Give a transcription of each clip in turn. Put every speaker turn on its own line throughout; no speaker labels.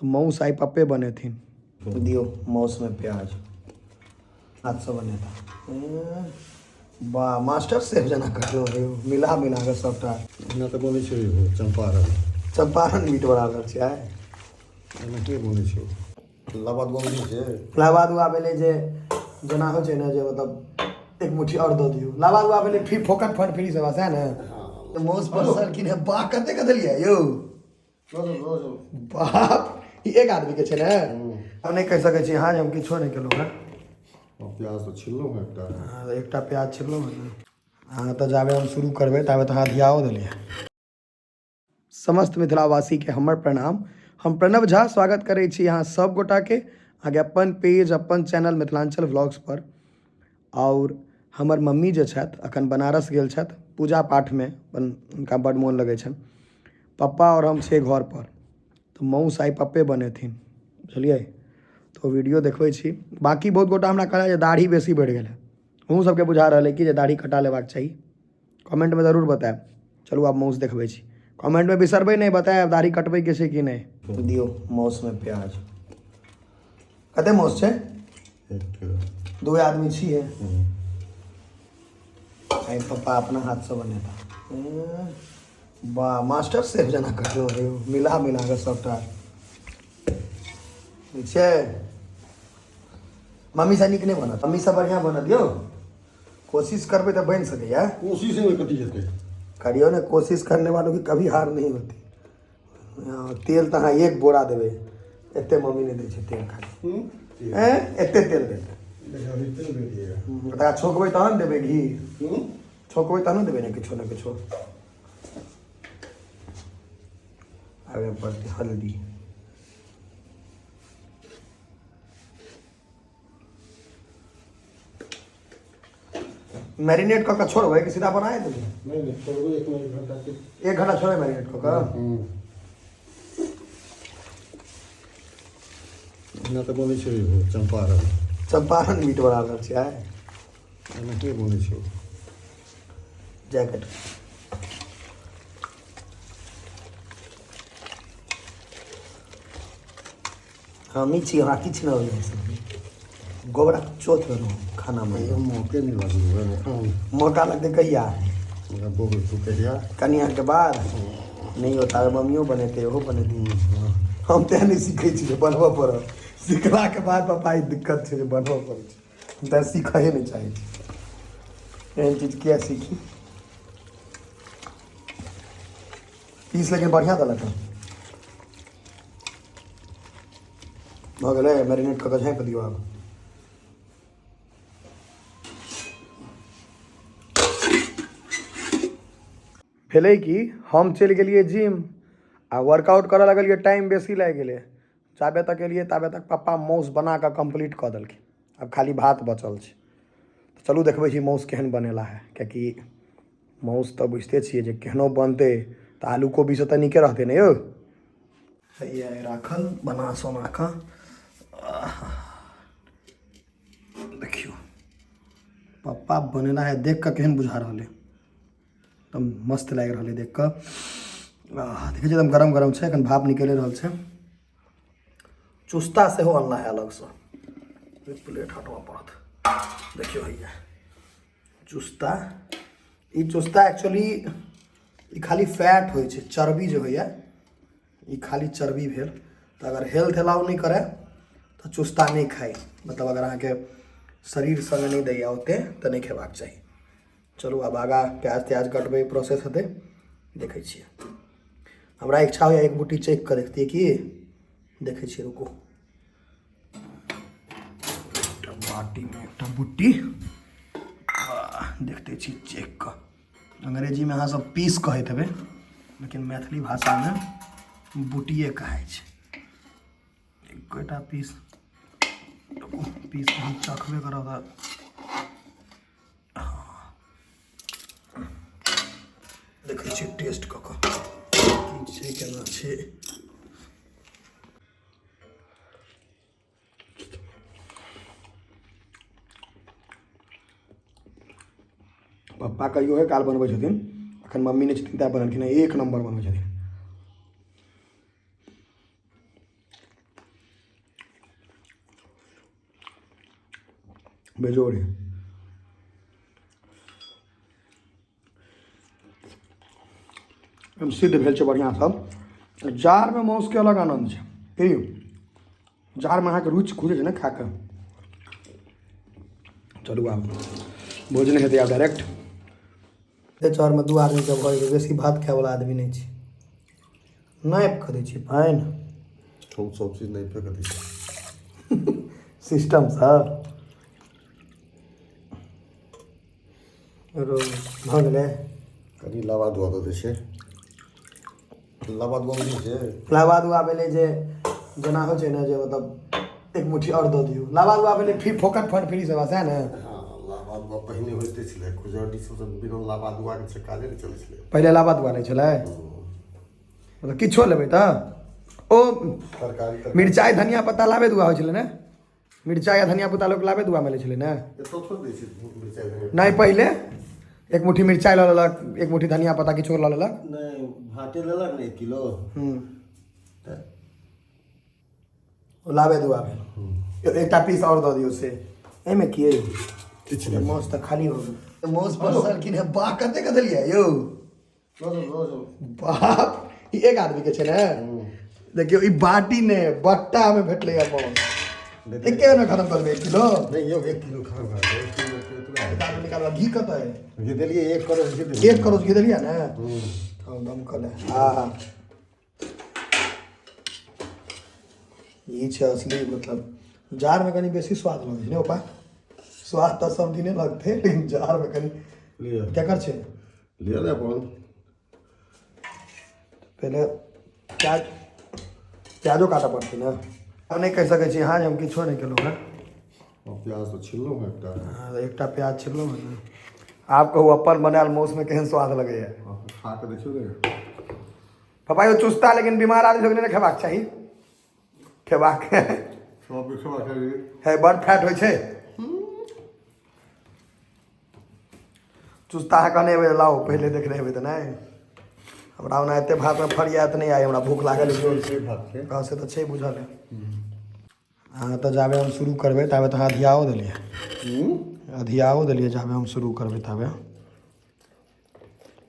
तो मौस आई पप्पे बने थी दियो मौस में प्याज हाथ से बने था वाह मास्टर शेफ जना कटो रे मिला मिला के सबटा
ना तो बने छै चंपारण
चंपारण मीट बराबर छै
एना के बने छै लबाद बने छै
लाबाद हुआ भेलै जे जेना होइ छै ने जे मतलब एक मुट्ठी और दऽ दियौ लाबाद हुआ भेलै फिर फोकट फट फ्री से बस है ने तो मौस पर सर की ने बा कते क देलियै यौ बाप ई एक आदमी के छै ने हम नहीं कह सकै छी हाँ हम किछो नहीं केलहुँ हैं
प्याज तो छिललो है
एकटा प्याज छिललो है हाँ तो जाबे हम शुरू करबै ताबे तो हाथ धियाओ देलियै समस्त मिथिलावासी के हमर प्रणाम हम प्रणव झा स्वागत करै छी यहाँ सब गोटा के आगे अपन पेज अपन चैनल मिथिलांचल व्लॉग्स पर और हमर मम्मी जे छथि अखन बनारस गेल छथि पूजा पाठ में उनका बड़ मोन लगै छनि पप्पा और हम छे घर पर तो मौस आई पप्पे बनेथिन बुझलिए तो वीडियो देखबै छी बाकी बहुत गोटा हमरा कहला जे दाढ़ी बेसी बढ़ि गेल है अहूँ सबके बुझा रहल है कि जे दाढ़ी कटा लेबाक चाही कमेंट में जरूर बताएब चलू आब मौस देखबै छी कमेंट में बिसरबै नहीं बताएब दाढ़ी कटबै के छै कि नहीं दियो मौस में प्याज कते मौस छै दो आदमी छियै आई पप्पा अपना हाथ से बनेता वाह मास्टर शेफ जना कटो रे मिला मिला के सबटा ठीक छै मम्मी से नीक नहीं बनत मम्मी से बढ़िया बनत यौ कोशिश करबै तो बन सकैया
कोशिश में कटी जेतै
करियो ने कोशिश करने वालों की कभी हार नहीं होती तेल तो हाँ एक बोरा देवे एते मम्मी ने दै छै तेल खाली एते तेल देते छोकबै तहन देबै घी छोकबै तहन देबै ने किछो ने किछो आगे पड़ती हल्दी मैरिनेट करके छोड़बै कि सीधा बनाए देबै
नहीं छोड़बै एक घंटा के
एक घंटा छोड़े मैरिनेट करके
ना तो बने छै चंपारण
चंपारण मीट बराबर छै
एना के बने छै
जैकेट हमी छी अहाँ किछु नहि होइए गोबरा चोथ भेलहुँ खाना में
मौके नहीं लागल
मौका लगते कहिया
बोल तू कहिया
कनिया के बाद नहीं होता मम्मियों बनेते ओहो बनेते हम तें नहीं सीखे छी बनबऽ पड़त सीखला के बाद पापा ई दिक्कत छै बनबऽ पड़ै छै हम तऽ सीखै नहीं चाहे छी एहन चीज किया सीखी पीस लेकिन बढ़िया देलक भऽ गेलै मैरिनेट कऽ के झाँपि दियौ आब भेलै कि हम चलि गेलियै जिम आ वर्कआउट करऽ लगलियै टाइम बेसी लागि गेलै जाबे तक एलियै ताबे तक पप्पा मौस बना कऽ कम्प्लीट कऽ देलखिन अब खाली भात बचल छै तऽ चलू देखबै छी मौस केहन बनेला है कियाकि मौस तऽ बुझिते छियै जे केहनो बनतै तऽ आलू कोबी से तऽ नीके रहतै ने यौ हैया राखल बना सोना कऽ देखियौ पप्पा बनेला है देख कऽ केहन बुझा रहल है एकदम मस्त लागि रहल है देख कऽ देखै छियै एकदम गरम गरम छै एखन भाप निकलि रहल छै चुस्ता सेहो अनला है अलगसँ प्लेट हटबऽ पड़त देखियौ हैया चुस्ता ई चुस्ता एक्चुअली ई खाली फैट होइ छै चर्बी जे होइए ई खाली चर्बी भेल तऽ अगर हेल्थ अलाउ नहीं करे तो चुस्ता नहीं खाई मतलब अगर अहाँके शरीर संग नहीं दैए ओते तऽ नहीं खेबाक चाही चलू आब आगा प्याज त्याज कटबै प्रोसेस हेतै देखै छियै हमरा इच्छा होइए एक बुट्टी चेक कऽ देखतियै कि देखै छियै रुकू एकटा बाटीमे एकटा बुट्टी देखते छी चेक कऽ अंग्रेजीमे अहाँ सब पीस कहैत हेबै लेकिन मैथिली भाषामे बुटिए कहै छै एकोटा पीस पीस हम चखबे करब देखै छी टेस्ट कऽ कऽ की छै केना छै पप्पा कहियो है काल बनबै छथिन अखन मम्मी नहीं छथिन तेँ बनलखिन एक नंबर बनबै छथिन बेजोड़ है। सिद्ध भेल छै बढ़िआँ सब। जाड़मे माउसके अलग आनन्द छै की जाड़मे अहाँके रुचि खुजै छै ने खा कऽ। चलू आब भोजन हेतै आब डायरेक्ट। चरमे 2 आदमीके भऽ गेलै, बेसी भात खायवला आदमी नहि छै। नापि कऽ दै छियै पानि
हम सब चीज नहीं पे करी
सिस्टमसँ। भऽ गेलै।
कनी लावा धुआ दे छै। लावा धुआ नहीं छै।
लावा दुआ भेलै जे जेना होइ छै ने जे मतलब एक मुट्ठी आओर दऽ दियौ। लावा दुआ भेलै फिर फोकट फट फ्री सेवा सएह ने।
हाँ लावा धुआ पहिने होइते छलै, खुजरडी सब बिना लावा धुआ के छै काजे नहीं चलै छलै।
पहिले लावा दुआ नहि छलै, मतलब किछो लेबै तऽ ओ
तरकारी
मिरचाइ धनिया पत्ता लाबे दुआ होइ छलै ने। मिरचाइ आ धनिया पत्ता लोक लाबे दुआ मिलै छलै ने।
एतो थोड़ दै छै मिरचाइ धनिया।
नहीं पहिले एक मुट्ठी मिरचाइ लऽ लेलक, एक मुट्ठी धनिया पत्ता किछो लऽ लेलक।
नहीं भाटे लेलक ने 1 किलो तऽ
लाबे दुआ भेल। एकटा पीस और दऽ दियौ से एहिमे की अइ
किछु नहीं।
माउस तऽ खाली हो गेल। माउस पर सर कि ने बा कते के देलियै यौ बाप। ई एक आदमी के छै ने। देखियो ई बाटी ने बट्टा में भेटलै या माउस। एके में खत्म कर देबै 1 किलो।
नहीं यो 1 किलो खा गया 1 किलो
दाल निकाल घी कतऽ है।
ये देलिए 1 करोड़ घी देलिए।
1 करोड़ घी देलियै ने। हम दम कले हाँ ई छै असली मतलब जाड़ में कनी बेसी स्वाद लगै छै ने ओपा। स्वाद तऽ सब दिने लगतै लेकिन जाड़ में कनी
लिया
केकर छै।
लिया ले अपन
पहले प्याजो काटऽ पड़तै ने। हम नहीं कह सकै छी अहाँ जे हम किछो नहीं केलहुँ हैं।
और प्याज तो छिललो है
एकटा प्याज छिललहुँ हैं ने। आब कहू अपन बनायल माउस में केहन स्वाद लगैया।
खा के देखियो ने।
पापा यो चुस्ता लेकिन बीमार आदमी सबके नहीं खेबाक चाही। खेबाक
सब के खवा करी
है बड़ फैट होइ छै। चुस्ता अहाँ कहने हेबै लाओ पहले देखने हेबै तऽ नहीं। हमरा ओना एते भात में फरियात नहीं आइ, हमरा भूख लागल है।
से भात के
कहाँ से तऽ छै बुझल है। अहाँ तऽ जाबे हम शुरू करबै ताबे तऽ अहाँ अधियाओ देलियै। अधियाओ देलियै जाबे हम शुरू करबै ताबे।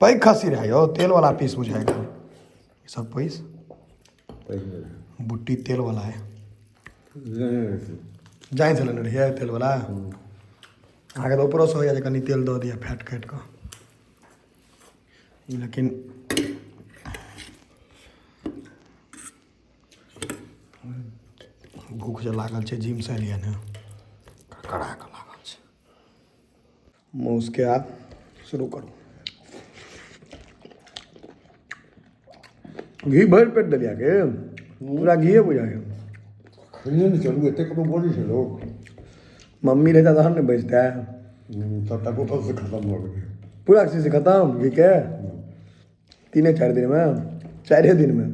पैघ खस्सी रहै यौ, तेल वाला पीस बुझाइ छै। ई सब पीस बुट्टी तेल वाला है। जाइन से लेने रहियै तेल वाला। अहाँके तऽ ऊपरोसँ होइए जे कनि तेल दऽ दिअ फैट काटि कऽ। लेकिन भूख जे लागल छै जिम से एलियै ने कड़ा कऽ लागल छै। माउसके आब शुरू करू। घी भरि पेट देलियै के पूरा घीए बुझाइए।
खइए नहीं चलू एते कतो बोली छै लोग।
मम्मी रहता तहन ने बचतै।
तब तक ऊपर से खत्म हो गए
पूरा चीज खत्म घी के 3-4 दिन में 4 दिन में।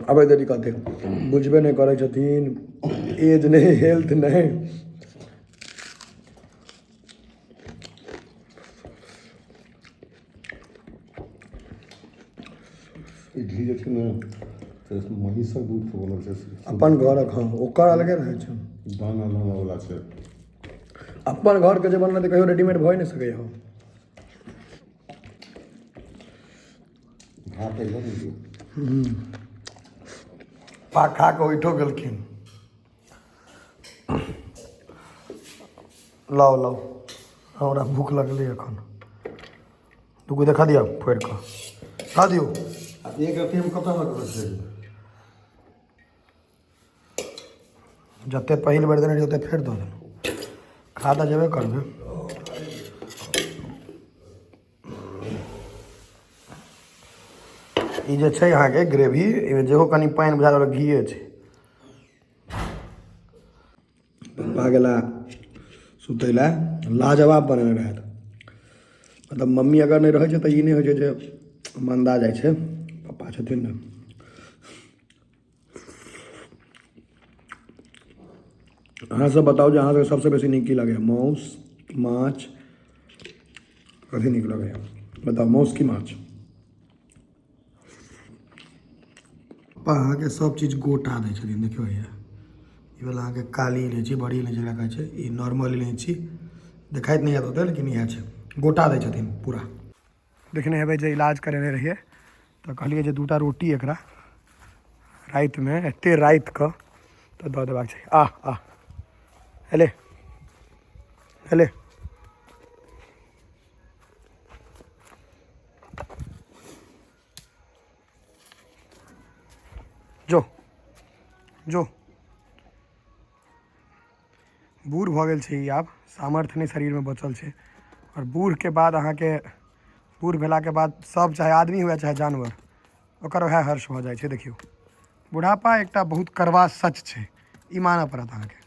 अब देरी कहते बुझबे नहीं करै छथिन। एज नहीं हेल्थ नहीं।
घी जे छै ने महिषक दूध के बनल छै।
अपन घरक हाँ ओकर अलगे रहै छै।
दाना दाना वाला छै।
अपन घर के जे बनल तऽ कहियो रेडीमेड भऽ नहीं सकैए।
भात एकदम
पा खा के उठो गेलखिन। लाओ लाओ हमरा भूख लगलै एखन। दूगो देखा दिया फोड़ि कऽ खा दियौ।
एक रत्ती में खत्म कर छै।
जते पहिल बेर देने रहियै ओते फेर दऽ देलहुँ। खा तऽ जेबे करबै। ई जे छै अहाँके ग्रेवी एहिमे जेहो कनि पानि बुझा रहल घीए छै। पप्पा गेला सुतै लए लाजवाब बनेने रहथि। मतलब मम्मी अगर नहीं रहै छै तऽ ई नहीं होइ छै जे मंदा जाइ छै। पप्पा छथिन ने। अहाँ सब बताओ जे अहाँ सबके सबसे बेसी नीक की लगैए माउस माछ कथी नीक लगैए बताओ माउस की माछ। पप्पा अहाँके सब चीज गोटा दै छथिन देखियौ भैया। ई वाला अहाँके काली इलायची बड़ी इलायची जकरा कहै छै ई नॉर्मल इलायची देखाइत नहीं होते लेकिन इएह छै गोटा दै छथिन पूरा देखने हेबै जे इलाज करेने रहिए तो कहलिए जे 2टा रोटी एकरा राति में एते राति कऽ तो दऽ देबाक छै आ हेले हेले जो जो बूढ़ भऽ गेल छै ई आब सामर्थ्य नहीं शरीर में बचल छै और बूढ़ के बाद अहाँके बूढ़ भेला के बाद सब चाहे आदमी हुए चाहे जानवर ओकर वएह हर्ष भऽ जाइ छै देखियौ बुढ़ापा एकटा बहुत करवा सच छै ई मानऽ पड़त अहाँके